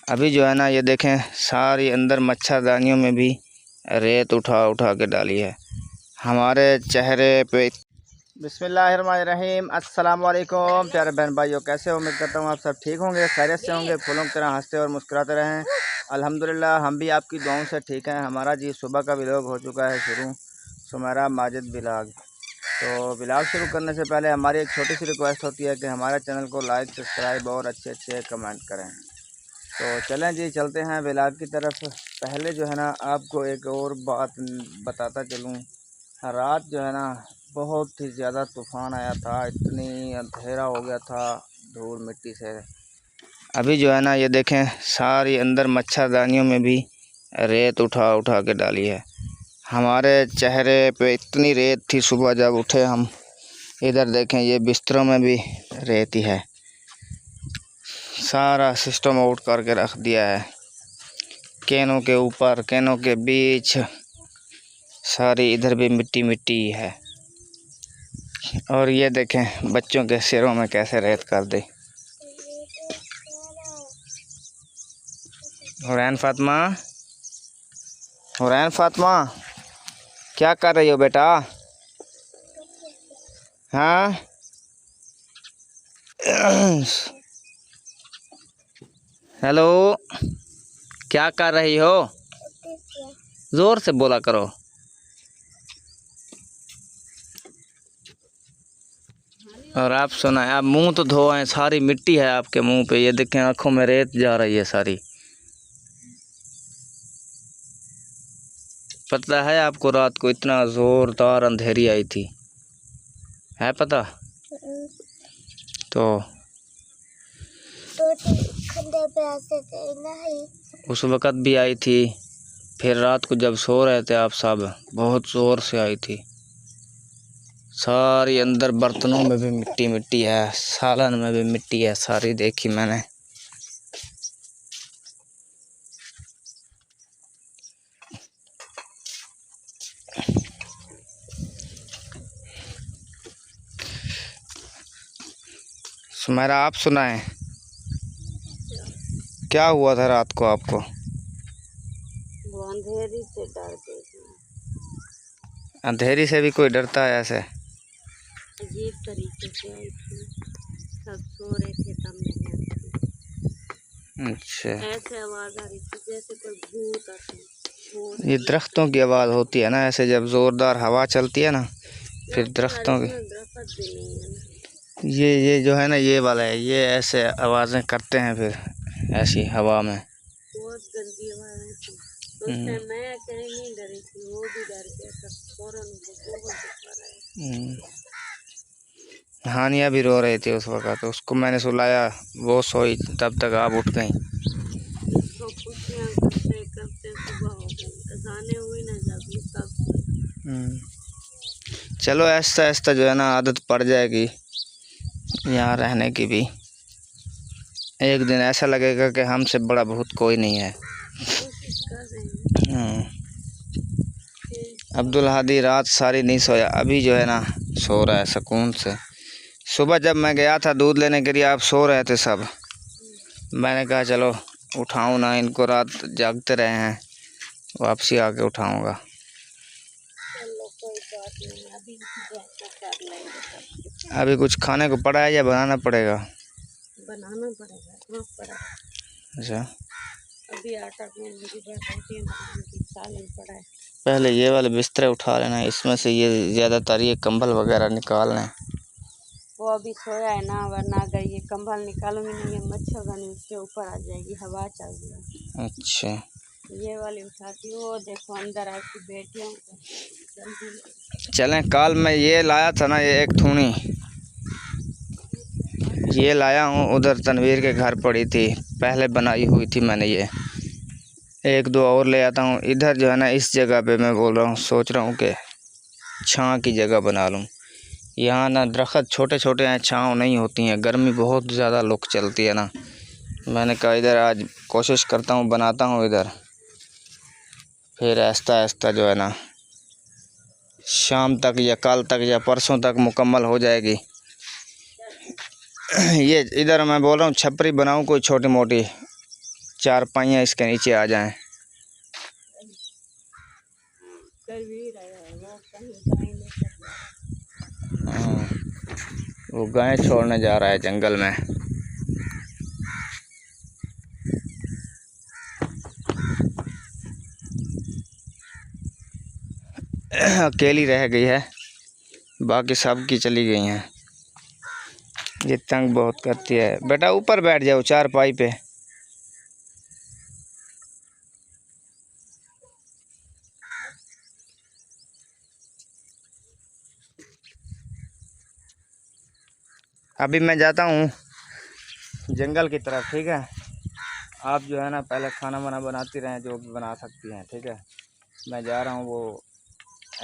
अभी जो है ना ये देखें सारी अंदर मच्छरदानियों में भी रेत उठा उठा के डाली है हमारे चेहरे पे। बिस्मिल्लाहिर्रहमानिर्रहीम, अस्सलाम वालेकुम प्यारे बहन भाइयों, कैसे हो? उम्मीद करता हूँ आप सब ठीक होंगे, खैरियत से होंगे, फूलों की तरह हंसते और मुस्कुराते रहें। अल्हम्दुलिल्लाह हम भी आपकी दुआओं से ठीक हैं। हमारा जी सुबह का व्लॉग हो चुका है शुरू, सुमेरा माजिद व्लॉग। तो व्लॉग शुरू करने से पहले हमारी एक छोटी सी रिक्वेस्ट होती है कि हमारे चैनल को लाइक, सब्सक्राइब और अच्छे कमेंट करें। तो चलें जी, चलते हैं व्लॉग की तरफ। पहले जो है ना आपको एक और बात बताता चलूँ। रात जो है ना बहुत ही ज़्यादा तूफ़ान आया था, इतनी अंधेरा हो गया था धूल मिट्टी से। अभी जो है ना ये देखें सारी अंदर मच्छरदानियों में भी रेत उठा उठा के डाली है हमारे चेहरे पे। इतनी रेत थी, सुबह जब उठे हम इधर देखें ये बिस्तरों में भी रेत ही है। सारा सिस्टम आउट करके रख दिया है, कैनों के ऊपर, कैनों के बीच सारी इधर भी मिट्टी मिट्टी है। और ये देखें बच्चों के सिरों में कैसे रेत कर दी। हुरैन फातिमा, हुरैन फातिमा क्या कर रही हो बेटा? हाँ हेलो, क्या कर रही हो? जोर से बोला करो। और आप सुनाए, आप मुंह तो धोए, सारी मिट्टी है आपके मुंह पे। ये देखें आंखों में रेत जा रही है सारी। पता है आपको रात को इतना ज़ोरदार अंधेरी आई थी, है पता? तो उस वक़्त भी आई थी, फिर रात को जब सो रहे थे आप सब, बहुत ज़ोर से आई थी। सारी अंदर बर्तनों में भी मिट्टी मिट्टी है, सालन में भी मिट्टी है सारी, देखी मैंने। सुमेरा आप सुनाएं, क्या हुआ था रात को आपको? वो अंधेरी से डर गई थी। अंधेरी से भी कोई डरता है ऐसे? अजीब तरीके से आई थी, सब सो रहे थे तब मैंने आई थी। अच्छा, ऐसे आवाज़ आ रही थी जैसे कोई भूत आते। ये दरख्तों की आवाज़ होती है ना ऐसे, जब ज़ोरदार हवा चलती है ना, फिर दरख्तों की। दरख्त भी नहीं है ना, ये जो है ना ये वाला है, ये ऐसे आवाज़ें करते हैं फिर ऐसी हवा में। बहुत गंदी आवाज़ आई थी। तो उस टाइम मैं अकेले नहीं डरी थी, वो भी डर गया था फौरन, बहुत बुखार आया। हानिया भी रो रही थी उस वक़्त, तो उसको मैंने सुलाया, वो सोई, तब तक आप उठ गई। इसको खुशियाँ करते करते सुबह हो गई, अज़ानें हुई ना जब तब। चलो ऐसा ऐसा जो है ना आदत पड़ जाएगी यहाँ रहने की भी। एक दिन ऐसा लगेगा कि हमसे बड़ा बहुत कोई नहीं है। कोशिश कर रहे हैं। अब्दुल हादी रात सारी नहीं सोया, अभी जो है ना सो रहा है सुकून से। सुबह जब मैं गया था दूध लेने के लिए, आप सो रहे थे सब। मैंने कहा चलो उठाऊँ ना इनको, रात जागते रहे हैं, वापसी आके उठाऊँगा। अभी कुछ खाने को पड़ा है या बनाना पड़ेगा? बनाना पड़ेगा। अच्छा, अभी आटा गूंद की सालन पड़ा है। पहले ये वाले बिस्तर उठा लेना, इसमें से ये ज़्यादातर ये कंबल वगैरह निकाल लें। वो अभी सोया है ना, वरना अगर ये कंबल निकालूंगी नहीं, ये मच्छरदानी उसके ऊपर आ जाएगी, हवा चल रही है। अच्छा, ये वाली उठाती हूँ, देखो अंदर आके बैठी हूँ। चलें, कल मैं ये लाया था ना, ये एक थूनी ये लाया हूँ, उधर तनवीर के घर पड़ी थी, पहले बनाई हुई थी मैंने। ये एक दो और ले आता हूँ। इधर जो है ना इस जगह पे मैं बोल रहा हूँ, सोच रहा हूँ कि छाँव की जगह बना लूँ। यहाँ ना दरख्त छोटे छोटे हैं, छाँव नहीं होती हैं, गर्मी बहुत ज़्यादा लुक चलती है ना। मैंने कहा इधर आज कोशिश करता हूँ, बनाता हूँ इधर, फिर आहिस्ता आहिस्ता जो है ना शाम तक या कल तक या परसों तक मुकम्मल हो जाएगी। ये इधर मैं बोल रहा हूँ छपरी बनाऊँ कोई छोटी मोटी, चारपाइयाँ इसके नीचे आ जाएं। हाँ, वो गाय छोड़ने जा रहा है जंगल में। अकेली रह गई है, बाकी सब की चली गई हैं। ये तंग बहुत करती है। बेटा ऊपर बैठ जाओ चारपाई पे। अभी मैं जाता हूँ जंगल की तरफ, ठीक है। आप जो है ना पहले खाना वाना बनाती रहें, जो भी बना सकती हैं, ठीक है। मैं जा रहा हूँ, वो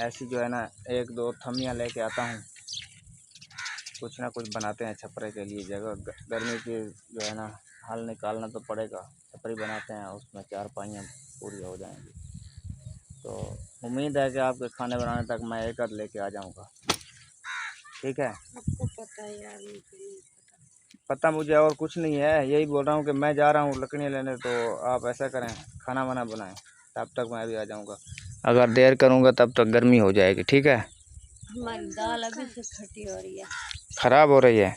ऐसी जो है ना 1-2 थमियाँ लेके आता हूँ। कुछ ना कुछ बनाते हैं छपरे के लिए जगह। गर्मी की जो है ना हल निकालना तो पड़ेगा। छपरी बनाते हैं, उसमें चारपाइयाँ पूरी हो जाएंगी। तो उम्मीद है कि आपके खाने बनाने तक मैं एक आध लेके आ जाऊँगा, ठीक है। आपको पता है यार, मुझे नहीं पता मुझे और कुछ नहीं है, यही बोल रहा हूँ कि मैं जा रहा हूँ लकड़ियाँ लेने। तो आप ऐसा करें, खाना वाना बनाएं, तब तक मैं भी आ जाऊँगा। अगर देर करूँगा तब तक गर्मी हो जाएगी, ठीक है। हमारी दाल अभी से खट्टी हो रही है, ख़राब हो रही है।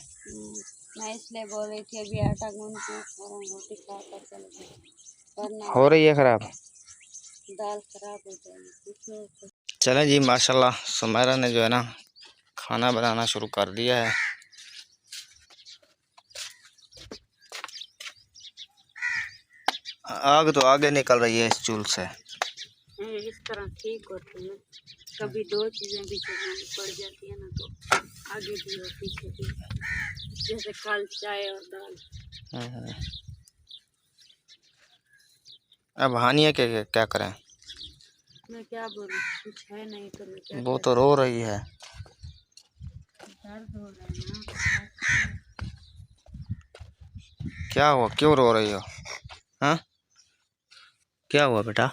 मैं इसलिए बोल रही थी अभी आटा गूंथ के और रोटी खाकर चले जाए, वरना हो रही है ख़राब। दाल खराब हो जाएगी। चलें जी, माशाल्लाह सुमेरा ने जो है ना खाना बनाना शुरू कर दिया है। आग तो आगे निकल रही है इस चूल्हे से। इस तरह ठीक होती है, कभी 2 चीज़ें भी चलानी पड़ जाती है ना, तो आगे भी और पीछे भी, जैसे कल चाय और दाल। अब हानिया के क्या करें। मैं क्या बोलूं, कुछ है नहीं तो मैं क्या वो तो रो रही है। दर्द हो रहा है ना। क्या हुआ, क्यों रो रही हो? हाँ, क्या हुआ बेटा?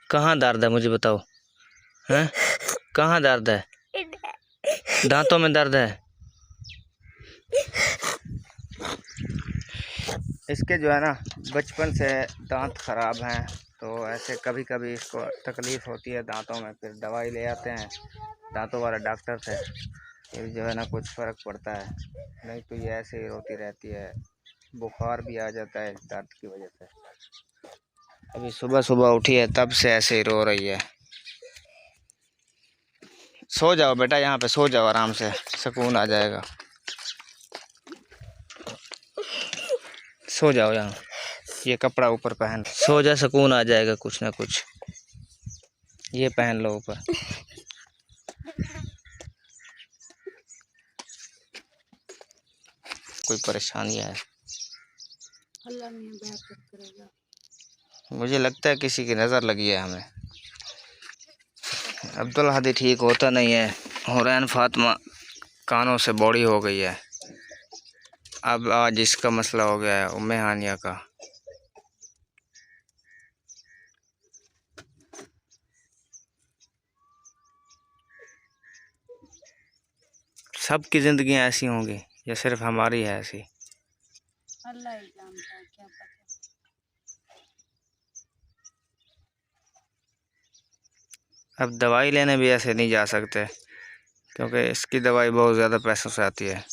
कहाँ दर्द है मुझे बताओ। हैं, कहाँ दर्द है? दांतों में दर्द है। इसके जो है ना बचपन से दांत ख़राब हैं, तो ऐसे कभी कभी इसको तकलीफ़ होती है दांतों में। फिर दवाई ले आते हैं दांतों वाले डॉक्टर से, फिर जो है ना कुछ फ़र्क पड़ता है, नहीं तो ये ऐसे ही रोती रहती है। बुखार भी आ जाता है इस दर्द की वजह से। अभी सुबह सुबह उठी है तब से ऐसे ही रो रही है। सो जाओ बेटा, यहाँ पे सो जाओ, आराम से सुकून आ जाएगा। सो जाओ यहाँ, ये कपड़ा ऊपर पहन, सो जा, सुकून आ जाएगा कुछ ना कुछ। ये पहन लो ऊपर। कोई परेशानी है? अल्लाह मियां बरकत करेगा। मुझे लगता है किसी की नज़र लगी है हमें। अब्दुल हादी ठीक होता नहीं है। हुरैन फातिमा कानों से बॉडी हो गई है। अब आज इसका मसला हो गया है उम्मे हानिया का। सबकी ज़िंदगी ऐसी होंगी या सिर्फ हमारी है ऐसी? अल्लाह ही जानता है, क्या पता। अब दवाई लेने भी ऐसे नहीं जा सकते, क्योंकि इसकी दवाई बहुत ज़्यादा पैसों से आती है।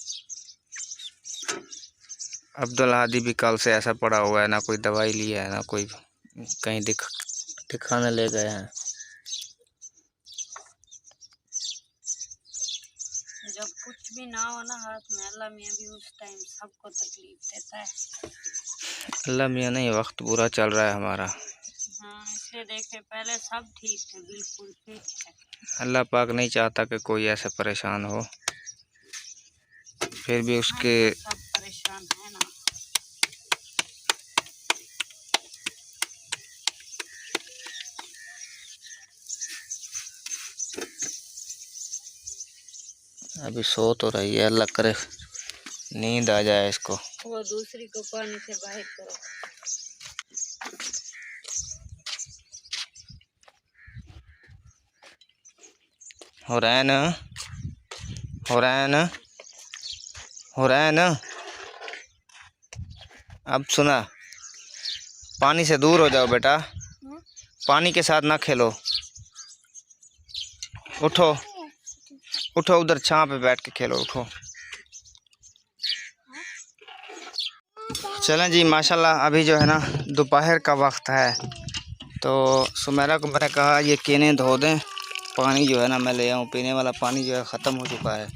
अब्दुल हादी भी कल से ऐसा पड़ा हुआ है, ना कोई दवाई ली है, ना कोई कहीं दिखाने ले गए हैं। जब कुछ भी ना हो ना हाथ में, अल्लाह मियां भी उस टाइम सबको तकलीफ देता है। अल्लाह मियां नहीं, वक्त बुरा चल रहा है हमारा। हाँ, इसलिए देखे पहले सब ठीक थे, बिल्कुल फिट है। अल्लाह पाक नहीं चाहता कि कोई ऐसे परेशान हो, फिर भी उसके सब परेशान है ना। अभी सो तो रही है, अल्लाह करे नींद आ जाए इसको। वो दूसरी को पानी से बाहर करो। हुरैन, हुरैन, हुरैन, अब सुना, पानी से दूर हो जाओ बेटा, पानी के साथ ना खेलो। उठो उठो, उधर छांव पे बैठ के खेलो, उठो। चलें जी, माशाल्लाह अभी जो है ना दोपहर का वक्त है, तो सुमेरा को मैंने कहा ये केने धो दें, पानी जो है ना मैं ले आऊँ, पीने वाला पानी जो है ख़त्म हो चुका है।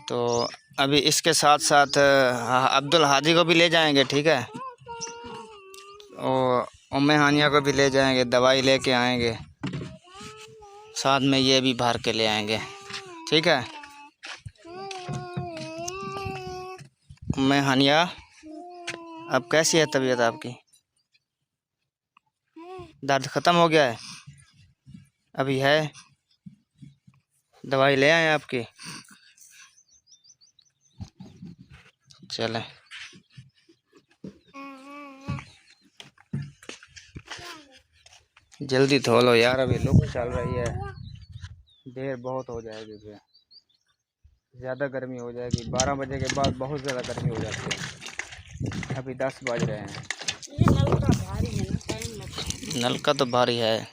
तो अभी इसके साथ साथ अब्दुल हादी को भी ले जाएंगे, ठीक है, और उम्मे हानिया को भी ले जाएंगे, दवाई लेके आएंगे, साथ में ये भी भर के ले आएंगे, ठीक है। उम्मे हानिया, अब कैसी है तबीयत आपकी? दर्द ख़त्म हो गया है? अभी है? दवाई ले आए आपकी? चलें। जल्दी धो लो यार, अभी लुक चल रही है, देर बहुत हो जाएगी, फिर ज़्यादा गर्मी हो जाएगी। 12 बजे के बाद बहुत ज़्यादा गर्मी हो जाती है। अभी 10 बज रहे हैं। ये नलका भारी है ना, टाइम लगता है। नलका तो भारी है।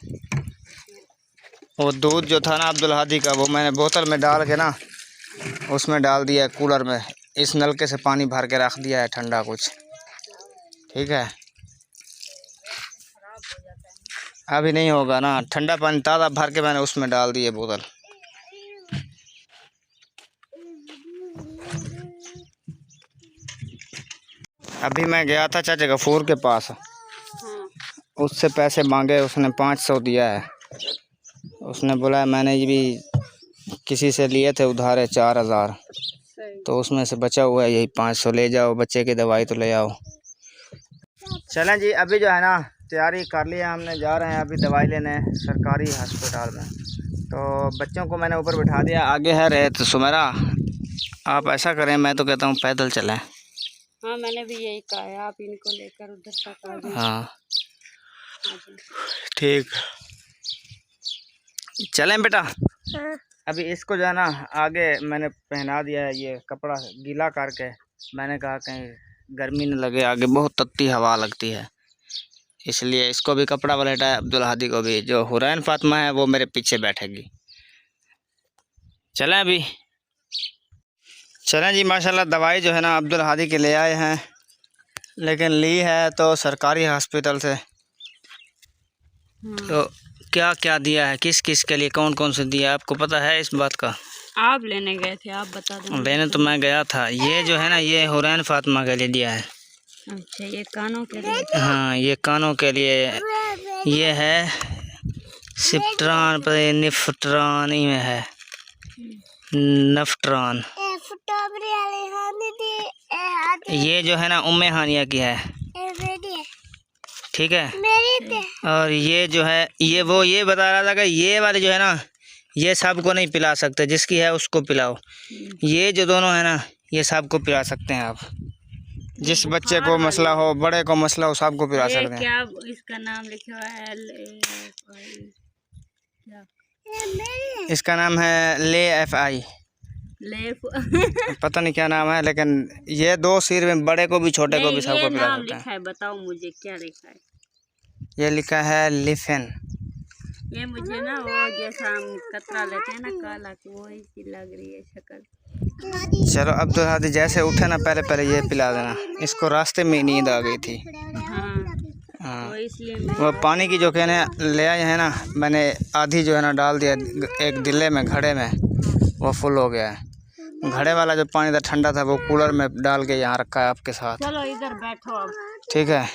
वो दूध जो था ना अब्दुल हादी का, वो मैंने बोतल में डाल के ना उसमें डाल दिया है कूलर में। इस नलके से पानी भर के रख दिया है ठंडा कुछ, ठीक है। अभी नहीं होगा ना, ठंडा पानी ताज़ा भर के मैंने उसमें डाल दिए बोतल। अभी मैं गया था चाचा गफूर के पास, उससे पैसे मांगे, उसने 500 दिया है। उसने बोला मैंने ये भी किसी से लिए थे उधारे 4000, तो उसमें से बचा हुआ है यही 500, ले जाओ, बच्चे की दवाई तो ले आओ। चलें जी, अभी जो है ना तैयारी कर लिया हमने, जा रहे हैं अभी दवाई लेने सरकारी हस्पताल में। तो बच्चों को मैंने ऊपर बिठा दिया, आगे है रेत। सुमेरा आप ऐसा करें, मैं तो कहता हूँ पैदल चलें। हाँ, मैंने भी यही कहा है, आप इनको लेकर उधर तक आ जाएं। हाँ ठीक, चलें बेटा। हाँ। अभी इसको जो है ना आगे मैंने पहना दिया है, ये कपड़ा गीला करके। मैंने कहा कहीं गर्मी न लगे, आगे बहुत तत्ती हवा लगती है, इसलिए इसको भी कपड़ा वलेटा है, अब्दुल हादी को भी। जो हुरैन फातिमा है वो मेरे पीछे बैठेगी। चलें अभी, चलें जी। माशाल्लाह दवाई जो है ना अब्दुल हादी के ले आए हैं, लेकिन ली है तो सरकारी हॉस्पिटल से। तो क्या क्या दिया है, किस किस के लिए, कौन कौन से दिया, आपको पता है इस बात का? आप लेने गए थे, आप बता दो। लेने तो मैं गया था। ये जो है ना ये हुरैन फातिमा के लिए दिया है। अच्छा, ये कानों के लिए? हाँ, ये कानों के लिए। ये है सिप्ट्रान, निफ्ट्रान में है, नफ्ट्रान। ये जो है ना उम्मे हानिया की है, ठीक है। और ये जो है ये बता रहा था कि ये वाले जो है ना ये सबको नहीं पिला सकते, जिसकी है उसको पिलाओ। ये जो दोनों है ना ये सबको पिला सकते हैं आप, जिस बच्चे को मसला हो, बड़े को मसला हो, सबको पिला सकते हैं। क्या इसका नाम लिखा हुआ है? इसका नाम है LAFI, पता नहीं क्या नाम है, लेकिन ये 2 सिर में, बड़े को भी छोटे को भी सबको पिला सकते हैं। है, बताओ मुझे क्या लिखा है? ये लिखा है लिफेन। ये मुझे ना वो जैसा हम कतरा लेते हैं ना काला, वो ही लग रही है शक्ल। चलो अब्दुल हादी जैसे उठे ना पहले ये पिला देना। इसको रास्ते में नींद आ गई थी। हाँ, तो इसलिए वो पानी की जो कहने ले आए हैं ना, मैंने आधी जो है ना डाल दिया एक दिल्ले में, घड़े में, वो फुल हो गया है। घड़े वाला जो पानी था ठंडा था, वो कूलर में डाल के यहाँ रखा है आपके साथ। चलो इधर बैठो अब, ठीक है।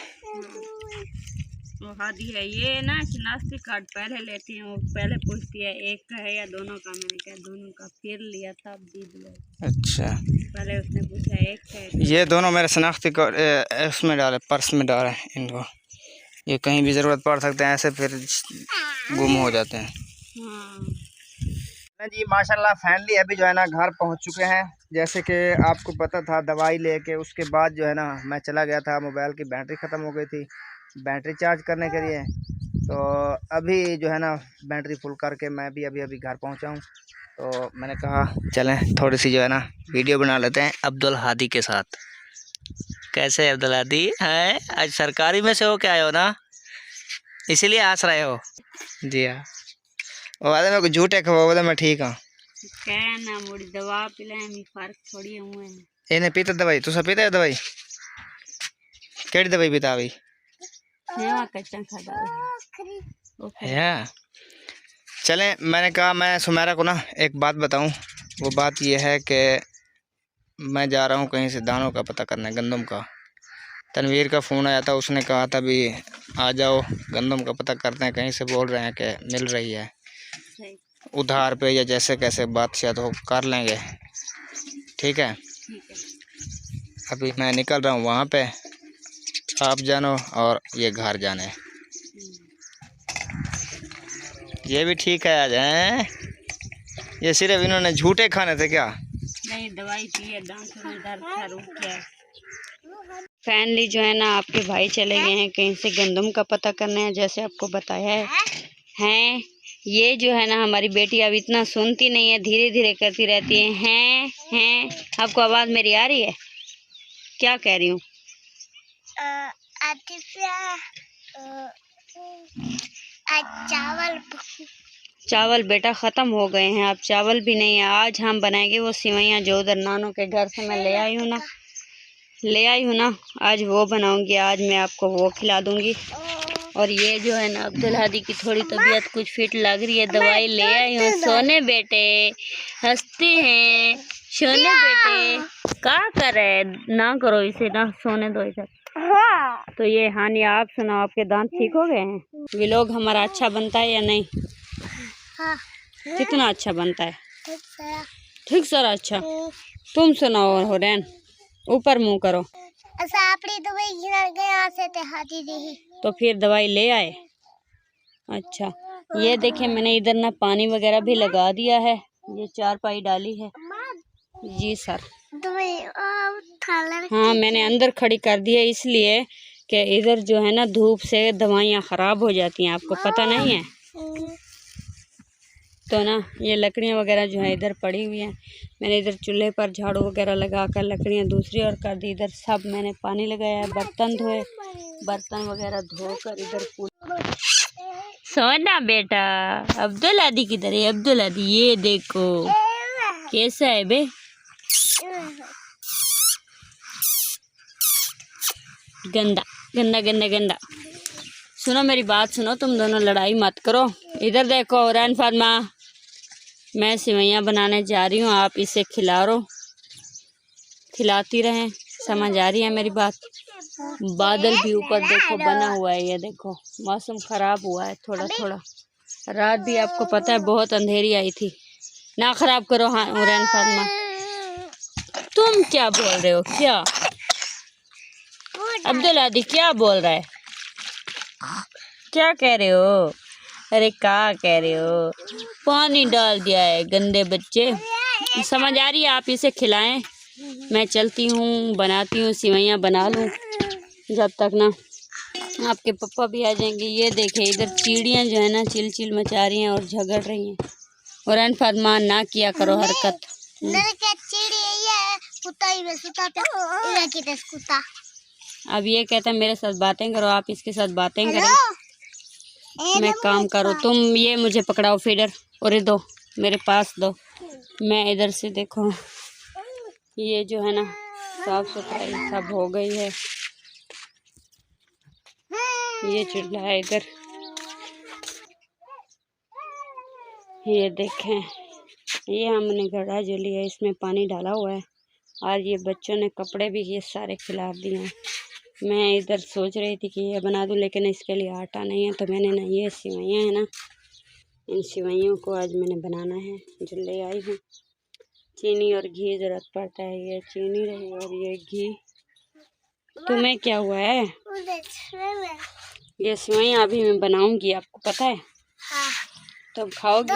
वो हादी है ये ना शनाख्ती कार्ड पहले लेती है, वो पहले पूछती है एक का है या दोनों का। मैंने कहा दोनों का, फिर लिया था, अब दी दिया। अच्छा, पहले उसने पूछा एक का है। ये दोनों मेरे शनाख्ती कार्ड उसमें डाले, पर्स में डाले इनको। ये कहीं भी ज़रूरत पड़ सकते हैं, ऐसे फिर गुम हो जाते हैं। हाँ जी, माशाल्लाह फैमिली अभी जो है ना घर पहुंच चुके हैं। जैसे कि आपको पता था, दवाई लेके उसके बाद जो है ना मैं चला गया था, मोबाइल की बैटरी ख़त्म हो गई थी, बैटरी चार्ज करने के लिए। तो अभी जो है ना बैटरी फुल करके मैं भी अभी घर पहुंचा हूं। तो मैंने कहा चलें थोड़ी सी जो है ना वीडियो बना लेते हैं अब्दुल हादी के साथ। कैसे अब्दुल्लादी हैं? आज सरकारी में से हो क्या आए हो ना, इसीलिए हंस रहे हो? जी हाँ। और वादे में कुछ झूठे खबर बोले मैं ठीक हूँ। कहना मुड़ी दवा पिलाए में फर्क थोड़ी हुए हैं। इन्हें पीता दवाई तू सब पीता है दवाई? केड़ी दवाई पीता अभी? हेवा कच्चा खाता है। चलें, मैंने कहा मैं सुमेरा को ना एक बात बताऊं। वो बात ये है कि मैं जा रहा हूं कहीं से दानों का पता करने, गंदम का। तनवीर का फ़ोन आया था, उसने कहा था भी आ जाओ गंदम का पता करते हैं, कहीं से बोल रहे हैं कि मिल रही है उधार पे या जैसे कैसे बात शायद हो कर लेंगे। ठीक है, अभी मैं निकल रहा हूँ वहाँ पे, आप जानो और ये घर जाने। ये भी ठीक है आज हैं? ये सिर्फ इन्होंने झूठे खाने थे क्या? नहीं, दवाई पी है, दांतों में दर्द था, रुक गया। फाइनली जो है ना आपके भाई चले गए हैं कहीं से गंदम का पता करने है, जैसे आपको बताया है। ये जो है ना हमारी बेटी अब इतना सुनती नहीं है, धीरे धीरे करती रहती है। हैं आपको आवाज़ मेरी आ रही है? क्या कह रही हूँ? चावल बेटा ख़त्म हो गए हैं, अब चावल भी नहीं है। आज हम बनाएंगे वो सिवैयाँ जो उधर नानों के घर से मैं ले आई हूँ ना, आज वो बनाऊंगी। आज मैं आपको वो खिला दूंगी। और ये जो है ना अब्दुल हादी की थोड़ी तबीयत कुछ फिट लग रही है, दवाई ले आई हूँ। सोने बेटे हंसते हैं, सोने बेटे क्या कर रहे? ना करो इसे, ना सोने दो इधर। तो ये हानि, आप सुनाओ, आपके दांत ठीक हो गए हैं? व्लॉग हमारा अच्छा बनता है या नहीं? हाँ। कितना अच्छा बनता है? ठीक सारा अच्छा। तुम सुनाओ हुरैन, ऊपर मुंह करो। तो फिर दवाई ले आए? अच्छा, ये देखें मैंने इधर ना पानी वगैरह भी लगा दिया है, ये चारपाई डाली है। जी सर। हाँ, मैंने अंदर खड़ी कर दिया इसलिए कि इधर जो है ना धूप से दवाइयाँ ख़राब हो जाती हैं, आपको पता नहीं है? तो ना ये लकड़ियाँ वगैरह जो है इधर पड़ी हुई हैं। मैंने इधर चूल्हे पर झाड़ू वगैरह लगा कर लकड़ियाँ दूसरी ओर कर दी। इधर सब मैंने पानी लगाया है, बर्तन धोए, बर्तन वगैरह धोकर इधर सोना बेटा। अब्दुल हादी किधर है? अब्दुल हादी ये देखो कैसा है बे, गंदा गंदा गंदा गंदा। सुनो मेरी बात सुनो, तुम दोनों लड़ाई मत करो। इधर देखो रैन फातिमा, मैं सिवैयाँ बनाने जा रही हूँ, आप इसे खिलाती रहें। समझ आ रही है मेरी बात? बादल भी ऊपर देखो बना हुआ है, ये देखो मौसम ख़राब हुआ है थोड़ा थोड़ा। रात भी आपको पता है बहुत अंधेरी आई थी। ना ख़राब करो। हाँ रैन फातिमा, तुम क्या बोल रहे हो? क्या अब्दुल हादी क्या बोल रहा है? क्या कह रहे हो? अरे क्या कह रहे हो? पानी डाल दिया है गंदे बच्चे। समझ आ रही है? आप इसे खिलाएं, मैं चलती हूँ, बनाती हूँ, सिवैयाँ बना लूँ जब तक ना आपके पापा भी आ जाएंगे। ये देखें इधर चिड़ियाँ जो है ना चिल मचा रही हैं और झगड़ रही हैं। और रैन फातिमा ना किया करो हरकत। अब ये कहता है मेरे साथ बातें करो, आप इसके साथ बातें करें, मैं काम करो। तुम ये मुझे पकड़ाओ फीडर और दो मेरे पास दो। मैं इधर से देखो ये जो है ना साफ सफाई सब हो गई है। ये चूल्हा है इधर, ये देखें ये हमने घड़ा जो लिया इसमें पानी डाला हुआ है। आज ये बच्चों ने कपड़े भी ये सारे खिला दिए हैं। मैं इधर सोच रही थी कि ये बना दूं, लेकिन इसके लिए आटा नहीं है, तो मैंने ना ये सिवैयाँ है ना, इन सिवैयों को आज मैंने बनाना है जो ले आई हूँ। चीनी और घी ज़रूरत पड़ता है, ये चीनी रही और ये घी। तुम्हें क्या हुआ है? ये सिवैयाँ अभी मैं बनाऊंगी, आपको पता है? हाँ। तब खाओगी?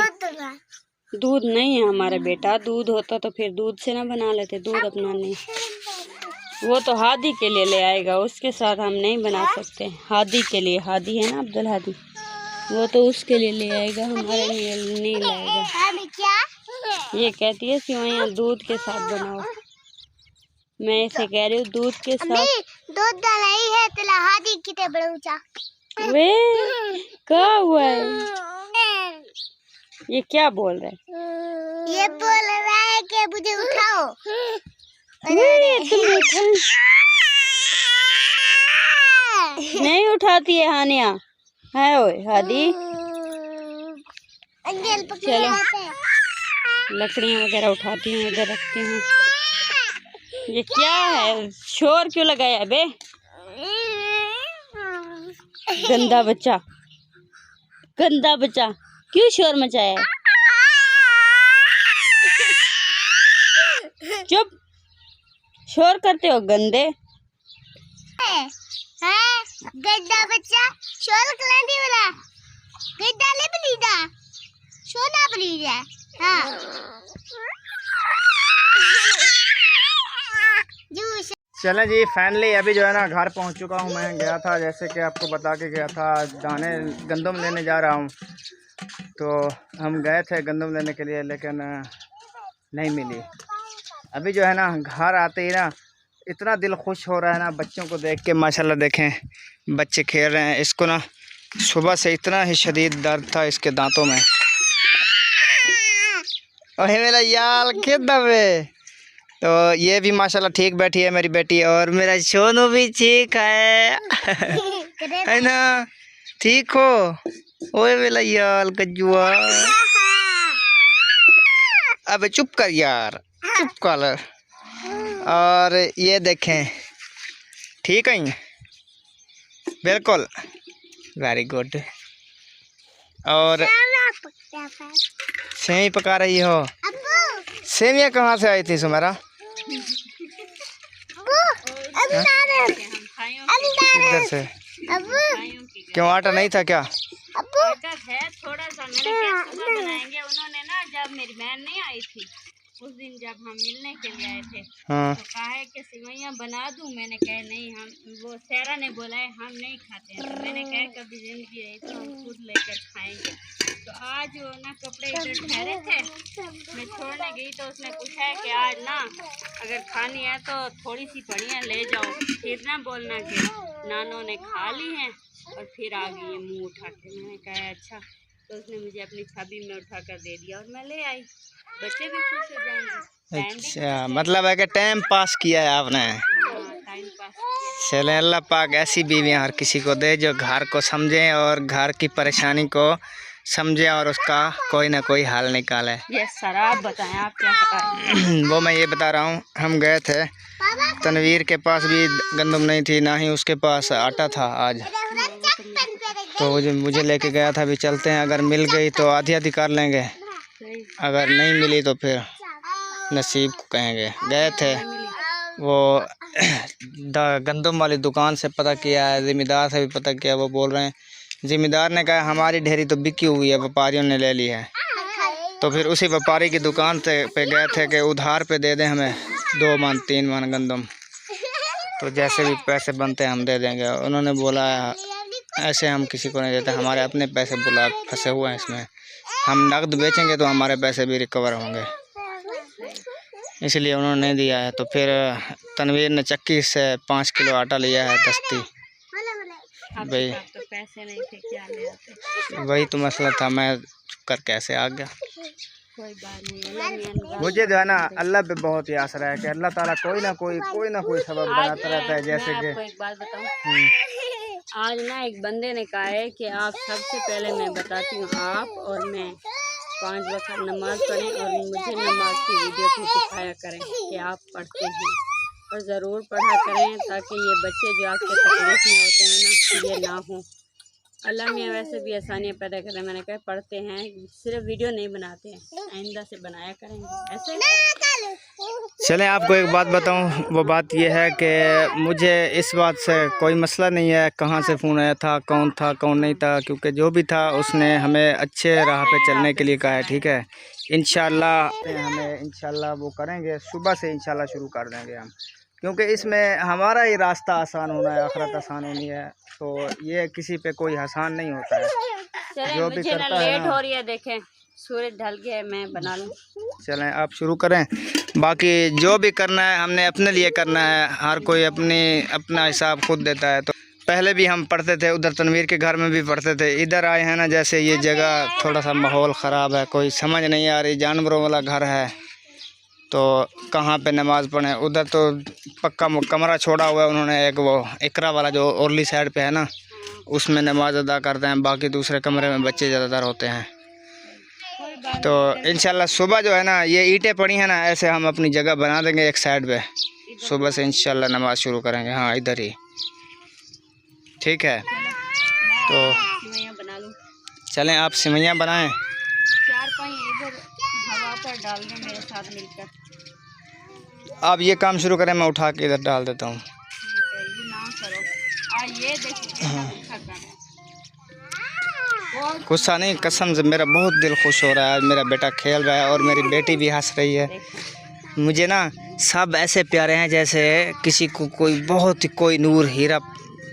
दूध नहीं है हमारे बेटा, दूध होता तो फिर दूध से ना बना लेते, दूध अपना नहीं। वो तो हादी के लिए ले आएगा, उसके साथ हम नहीं बना सकते। हादी के लिए, हादी है ना अब्दुल हादी, वो तो उसके लिए ले आएगा, हमारे लिए नहीं लाएगा। ये कहती है सिवैयाँ दूध के साथ बनाओ। मैं इसे कह रही हूँ दूध के साथ दूध डालाई है तेला हादी किते बड़ूचा वे क्या हुआ है? ये क्या बोल रहा है? ये बोल रहा है कि मुझे उठाओ। तुम उठा नहीं उठाती है हानिया है ओए हादी। चलो लकड़ियाँ वगैरह उठाती हूँ इधर रखती हूँ। ये क्या है शोर क्यों लगाया बे? गंदा बच्चा क्यों शोर मचाया है? चुप शोर करते हो गंदे। गद्दा बच्चा शोर कलांदी वाला गद्दा ले बलीदा सोना बलीदा। हाँ चलें जी फाइनली अभी जो है ना घर पहुंच चुका हूं। मैं गया था जैसे कि आपको बता के गया था दाने गंदम लेने जा रहा हूं। तो हम गए थे गंदम लेने के लिए लेकिन नहीं मिली। अभी जो है ना घर आते ही ना इतना दिल खुश हो रहा है ना बच्चों को देख के। माशाल्लाह देखें बच्चे खेल रहे हैं। इसको ना सुबह से इतना ही शदीद दर्द था इसके दांतों में। ओहे मेरा यार के दबे। तो ये भी माशाल्लाह ठीक बैठी है मेरी बेटी और मेरा सोनू भी ठीक है है ना? ठीक हो? ओए मेरा यार कजुआ। अबे चुप कर यार चुप कर। और ये देखें ठीक है बिल्कुल वेरी गुड। और सेवई पका रही हो? सेवियाँ कहाँ से आई थी सुमेरा? किधर से? क्यों आटा नहीं था क्या? आटा है थोड़ा सा। मैंने कहा सुबह बनाएंगे। उन्होंने ना जब मेरी बहन नहीं आई थी उस दिन जब हम मिलने के लिए आए थे तो कहा है कि सिवैयाँ बना दूं। मैंने कहा नहीं हम वो सहरा ने बोला है हम नहीं खाते हैं। तो मैंने कहा कभी जिंदगी रही तो हम खुद लेकर खाएंगे। तो आज वो ना कपड़े इधर ठहरे थे मैं छोड़ने गई तो उसने पूछा है कि आज ना अगर खानी है तो थोड़ी सी पड़ी है ले जाओ। फिर ना बोलना कि नानों ने खा ली हैं और फिर आ गई है मुँह उठा के। मैंने कहा अच्छा। तो उसने मुझे अपनी छवि में उठा कर दे दिया और मैं ले आई। बच्चे भी खुश हो जाएंगे। अच्छा मतलब है कि टाइम पास किया है आपने। टाइम पास किया। चले अल्लाह पाक ऐसी बीवियाँ हर किसी को दे जो घर को समझें और घर की परेशानी को समझे और उसका कोई ना कोई हल निकाले। ये सर आप बताएं आप क्या बताएं? वो मैं ये बता रहा हूँ हम गए थे तनवीर के पास भी गंदम नहीं थी ना ही उसके पास आटा था आज। तो मुझे लेके गया था भी चलते हैं अगर मिल गई तो आधी आधी कर लेंगे अगर नहीं मिली तो फिर नसीब को कहेंगे। गए थे वो गंदम वाली दुकान से पता किया है ज़िम्मेदार से भी पता किया। वो बोल रहे हैं ज़िम्मेदार ने कहा हमारी ढेरी तो बिकी हुई है व्यापारियों ने ले ली है। तो फिर उसी व्यापारी की दुकान पे गए थे कि उधार पे दे दें हमें 2 मन 3 मन गंदम। तो जैसे भी पैसे बनते हैं हम दे देंगे। उन्होंने बोला ऐसे हम किसी को नहीं देते हमारे अपने पैसे बुला फंसे हुए हैं इसमें। हम नकद बेचेंगे तो हमारे पैसे भी रिकवर होंगे इसलिए उन्होंने नहीं दिया है। तो फिर तनवीर ने चक्की से 5 किलो आटा लिया है दस्ती। भाई तो पैसे नहीं थे क्या ले आते? वही तो मसला था मैं कर कैसे आ गया। कोई बात नहीं। मुझे जो है ना अल्लाह पे बहुत ही आसरा है कि अल्लाह ताला कोई ना कोई सबब बनाता रहता है। जैसे कि आपको एक बात बताऊं आज ना एक बंदे ने कहा है कि आप सबसे पहले मैं बताती हूँ आप और मैं 5 वक्त नमाज पढ़ें और मुझे नमाज की वीडियो भी दिखाया करें कि आप पढ़ते हैं और ज़रूर पढ़ा करें ताकि ये बच्चे जो आपके तकलीफ में होते हैं ना ये ना हो। अल्लाह मियाँ वैसे भी आसानियाँ पैदा करें। मैंने कहा पढ़ते हैं सिर्फ वीडियो नहीं बनाते हैं आइंदा से बनाया करेंगे ऐसे। चलें आपको एक बात बताऊं वो बात यह है कि मुझे इस बात से कोई मसला नहीं है कहाँ से फ़ोन आया था कौन नहीं था क्योंकि जो भी था उसने हमें अच्छे राह पे चलने के लिए कहा है। ठीक है इंशाल्लाह हमें इंशाल्लाह वो करेंगे सुबह से इंशाल्लाह शुरू कर देंगे हम क्योंकि इसमें हमारा ही रास्ता आसान होना है आखिरत आसान होनी है। तो ये किसी पे कोई आसान नहीं होता है जो भी करता है लेट हो रही है। देखें सूरज ढल गया है मैं बना लूँ। चलें आप शुरू करें बाकी जो भी करना है हमने अपने लिए करना है, हर कोई अपना हिसाब खुद देता है। तो पहले भी हम पढ़ते थे उधर, तनवीर के घर में भी पढ़ते थे। इधर आए हैं ना, जैसे ये जगह थोड़ा सा माहौल ख़राब है, कोई समझ नहीं आ रही, जानवरों वाला घर है तो कहाँ पे नमाज़ पढ़ें। उधर तो पक्का कमरा छोड़ा हुआ है उन्होंने, एक वो इकरा वाला जो ओरली साइड पे है ना, उसमें नमाज़ अदा करते हैं। बाकी दूसरे कमरे में बच्चे ज़्यादातर होते हैं। तो इंशाल्लाह सुबह जो है ना, ये ईंटें पड़ी हैं ना, ऐसे हम अपनी जगह बना देंगे एक साइड पे, सुबह से इंशाल्लाह नमाज़ शुरू करेंगे। हाँ, इधर ही ठीक है। तो बना लूँ, चलें, आप सिमैयाँ बनाएं। 4-5 इधर हवा पर डाल दें मेरे साथ मिलकर। आप ये काम शुरू करें, मैं उठा के इधर डाल देता हूँ। ये ना करो। ये देखिए गुस्सा नहीं, कसम से मेरा बहुत दिल खुश हो रहा है। मेरा बेटा खेल रहा है और मेरी बेटी भी हंस रही है। मुझे ना सब ऐसे प्यारे हैं जैसे किसी को कोई बहुत ही कोई नूर हीरा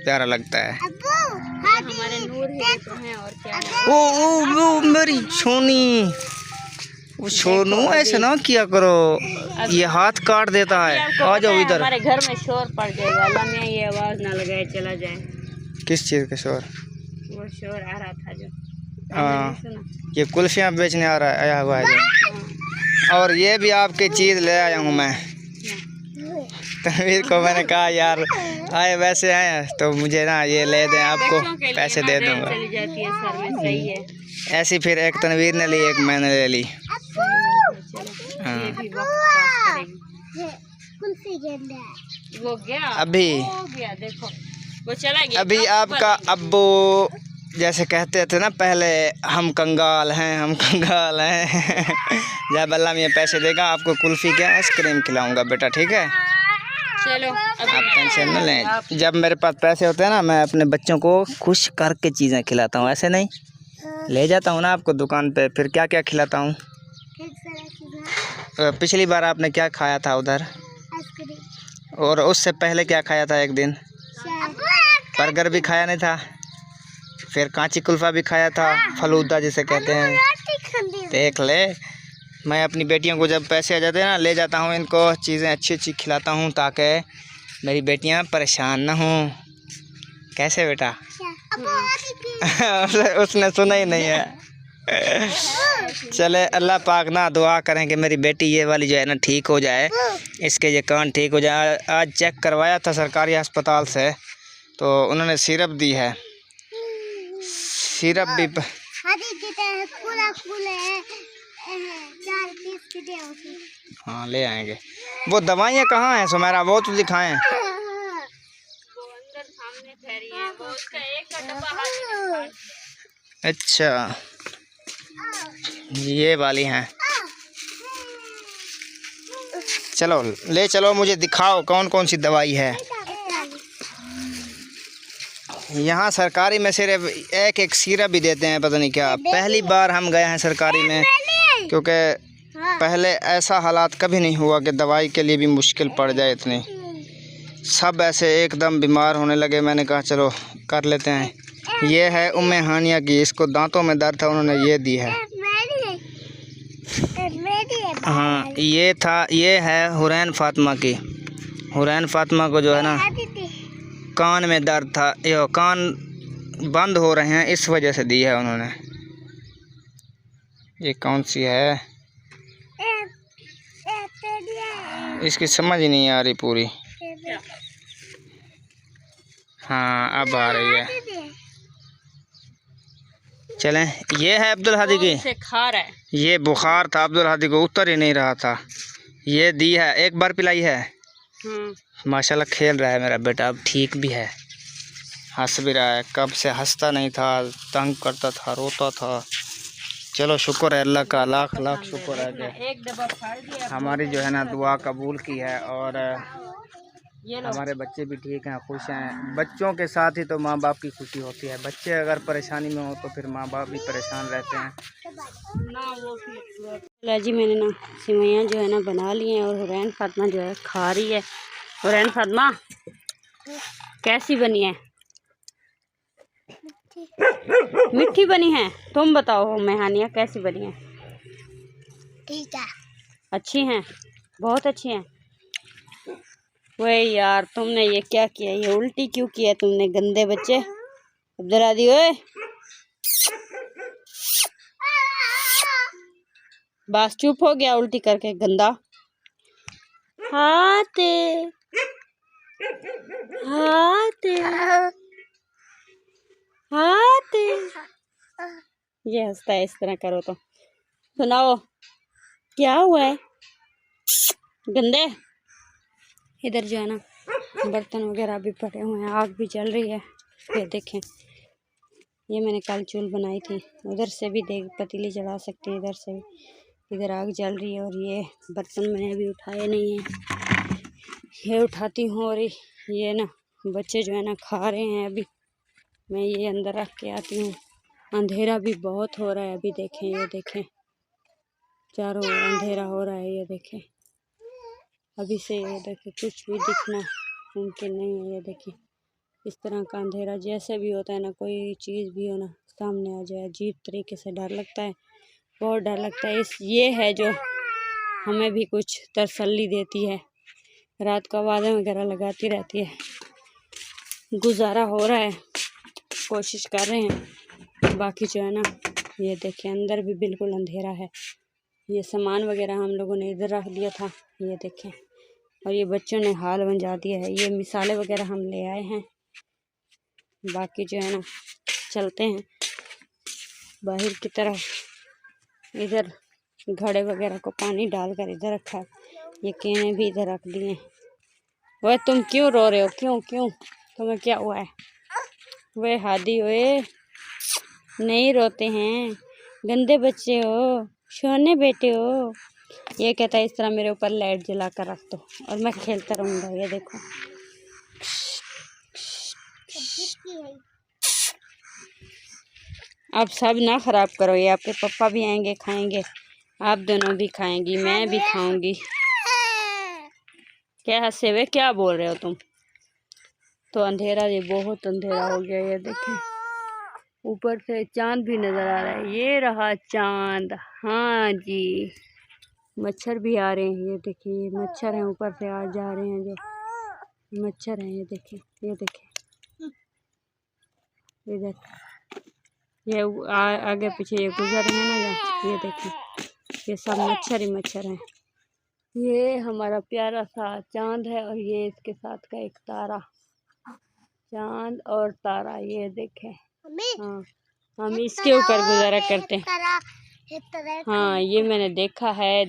प्यारा लगता है। हमारे नूर हीरे तो हैं और क्या है। ओ मेरी सोनी, वो सोनू ऐसे ना किया करो, ये हाथ काट देता है। आ जाओ इधर। हमारे घर में शोर पड़ जाएगा, अल्लाह में ये आवाज़ ना लगाए चला जाए। किस चीज़ का शोर? वो शोर आ रहा था जो। हाँ, ये कुल्फियाँ बेचने आया हुआ है जो। और ये भी आपकी चीज़ ले आया हूँ मैं। तनवीर को मैंने कहा यार आए वैसे आए तो मुझे ना ये ले दें, आपको पैसे दे दूँगा। चली जाती है सर में, सही है। ऐसी फिर एक तनवीर ने ली, एक मैंने ले ली। हाँ। ये भी वक्त पास करेगी। वो गया, अभी वो गया, देखो वो चला गया। अभी आपका अब्बू जैसे कहते थे ना पहले, हम कंगाल हैं, हम कंगाल हैं। जब अल्लाह में पैसे देगा आपको कुल्फ़ी क्या आइसक्रीम खिलाऊंगा बेटा, ठीक है? चलो आप टेंशन न लें। जब मेरे पास पैसे होते हैं ना, मैं अपने बच्चों को खुश करके चीज़ें खिलाता हूँ, ऐसे नहीं ले जाता हूँ ना आपको दुकान पे, फिर क्या क्या खिलाता हूँ। पिछली बार आपने क्या खाया था उधर, और उससे पहले क्या खाया था? एक दिन बर्गर भी खाया नहीं था, फिर कांची कुल्फ़ा भी खाया था, फलूदा जिसे कहते हैं। देख ले, मैं अपनी बेटियों को जब पैसे आ जाते हैं ना, ले जाता हूँ इनको चीज़ें अच्छी अच्छी खिलाता हूँ ताकि मेरी बेटियाँ परेशान ना हों। कैसे बेटा? उसने सुना ही नहीं है। चले, अल्लाह पाक ना दुआ करें कि मेरी बेटी ये वाली जो है ना ठीक हो जाए, इसके ये कान ठीक हो जाए। आज चेक करवाया था सरकारी अस्पताल से, तो उन्होंने सिरप दी है। सिरप भी हाँ ले आएंगे। वो दवाइयाँ कहाँ हैं सुमेरा, वो तो दिखाएं। अच्छा, ये वाली हैं। चलो ले चलो, मुझे दिखाओ कौन कौन सी दवाई है। यहाँ सरकारी में सिर्फ एक एक सिरप भी देते हैं, पता नहीं क्या। पहली बार हम गए हैं सरकारी में, क्योंकि पहले ऐसा हालात कभी नहीं हुआ कि दवाई के लिए भी मुश्किल पड़ जाए इतनी। सब ऐसे एकदम बीमार होने लगे। मैंने कहा चलो कर लेते हैं। ये है उम्मे हानिया की, इसको दांतों में दर्द था, उन्होंने ये दी है। हाँ, ये है हुरैन फातिमा की। हुरैन फातिमा को जो है ना कान में दर्द था, ये कान बंद हो रहे हैं, इस वजह से दी है उन्होंने। ये कौन सी है, इसकी समझ ही नहीं आ रही पूरी। हाँ अब आ रही है। चलें, ये है अब्दुल हादी की। ये बुखार था अब्दुल हादी को, उतर ही नहीं रहा था। ये दी है, एक बार पिलाई है। माशाल्लाह खेल रहा है मेरा बेटा, अब ठीक भी है, हंस भी रहा है। कब से हंसता नहीं था, तंग करता था, रोता था। चलो शुक्र है अल्लाह का, लाख लाख शुक्र है कि हमारी जो है ना दुआ कबूल की है, और हमारे बच्चे भी ठीक हैं, खुश हैं। बच्चों के साथ ही तो माँ बाप की खुशी होती है। बच्चे अगर परेशानी में हो तो फिर माँ बाप भी परेशान रहते हैं। जी मैंने ना सिमैयाँ जो है ना बना ली हैं, और हुरैन फातिमा जो है खा रही है। हुरैन फातिमा कैसी बनी है? मीठी बनी है। तुम बताओ मेहानिया कैसी बनी है? ठीक है, अच्छी हैं। बहुत अच्छे हैं। वही यार, तुमने ये क्या किया, ये उल्टी क्यों किया तुमने, गंदे बच्चे। अब्दुल हादी ओए, बस चुप हो गया उल्टी करके, गंदा। हाथे हाथे हाथे, ये हंसता है, इस तरह करो तो। सुनाओ क्या हुआ है गंदे। इधर जो है ना बर्तन वगैरह भी पड़े हुए हैं, आग भी जल रही है। ये देखें, ये मैंने कल चूल बनाई थी, उधर से भी देख पतीली जला सकते हैं, इधर से भी। इधर आग जल रही है और ये बर्तन मैंने अभी उठाए नहीं हैं, ये उठाती हूँ। और ये ना बच्चे जो है ना खा रहे हैं, अभी मैं ये अंदर रख के आती हूँ। अंधेरा भी बहुत हो रहा है अभी, देखें, ये देखें, चारों ओर अंधेरा हो रहा है। ये देखें, अभी से ये देखें कुछ भी दिखना मुमकिन नहीं है। ये देखिए, इस तरह का अंधेरा जैसे भी होता है ना, कोई चीज़ भी हो ना सामने आ जाए, अजीब तरीके से डर लगता है, बहुत डर लगता है। ये है जो हमें भी कुछ तसल्ली देती है, रात को आवाज़ें वगैरह लगाती रहती है। गुजारा हो रहा है, कोशिश कर रहे हैं। बाकी जो है ना, ये देखें अंदर भी बिल्कुल अंधेरा है। ये सामान वगैरह हम लोगों ने इधर रख दिया था, ये देखें, और ये बच्चों ने हाल बंजा दिया है। ये मिसाले वगैरह हम ले आए हैं। बाकी जो है ना, चलते हैं बाहर की तरफ। इधर घड़े वगैरह को पानी डालकर इधर रखा है, ये केने भी इधर रख दिए। वह तुम क्यों रो रहे हो, क्यों क्यों, तुम्हें क्या हुआ है। वे हादी हुए, नहीं रोते हैं, गंदे बच्चे हो, सोने बेटे हो। ये कहता है इस तरह मेरे ऊपर लाइट जला कर रख दो और मैं खेलता रहूँगा। ये देखो, आप सब ना ख़राब करो, ये आपके पापा भी आएंगे खाएंगे, आप दोनों भी खाएंगी, मैं भी खाऊंगी। क्या हंसे हुए, क्या बोल रहे हो तुम। तो अंधेरा, ये बहुत अंधेरा हो गया। ये देखें, ऊपर से चांद भी नज़र आ रहा है, ये रहा चांद। हाँ जी, मच्छर भी आ रहे हैं। ये देखिए, ये मच्छर हैं, ऊपर से आ जा रहे हैं जो मच्छर हैं। ये देखें, ये देखें, इधर ये आगे पीछे ये गुजर रहे हैं ना जो, ये देखें, ये सब मच्छर ही मच्छर हैं। ये हमारा प्यारा सा चांद है और ये इसके साथ का एक तारा, चांद और तारा। ये देखें, हाँ, हम इसके ऊपर गुजारा करते हैं। हाँ, ये मैंने देखा है।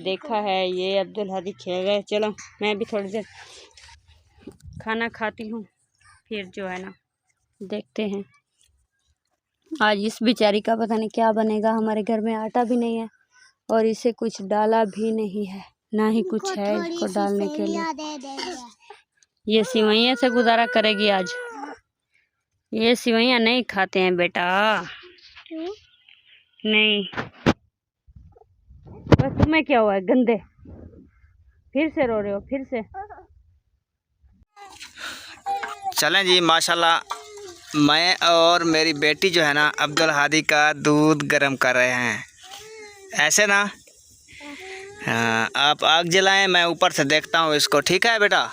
ये अब्दुल हादी खेल रहे। चलो मैं भी थोड़ी देर खाना खाती हूँ, फिर जो है ना देखते हैं। आज इस बेचारी का पता नहीं क्या बनेगा। हमारे घर में आटा भी नहीं है और इसे कुछ डाला भी नहीं है, ना ही कुछ है इसको डालने के लिए। ये सिवैया से गुजारा करेगी आज। ये सिवैया नहीं खाते हैं बेटा, नहीं। बस तुम्हें क्या हुआ है गंदे, फिर से रो रहे हो, फिर से। चलें जी, माशाल्लाह, मैं और मेरी बेटी जो है ना अब्दुल हादी का दूध गर्म कर रहे हैं, ऐसे ना। हाँ, आप आग जलाएं, मैं ऊपर से देखता हूँ इसको, ठीक है बेटा।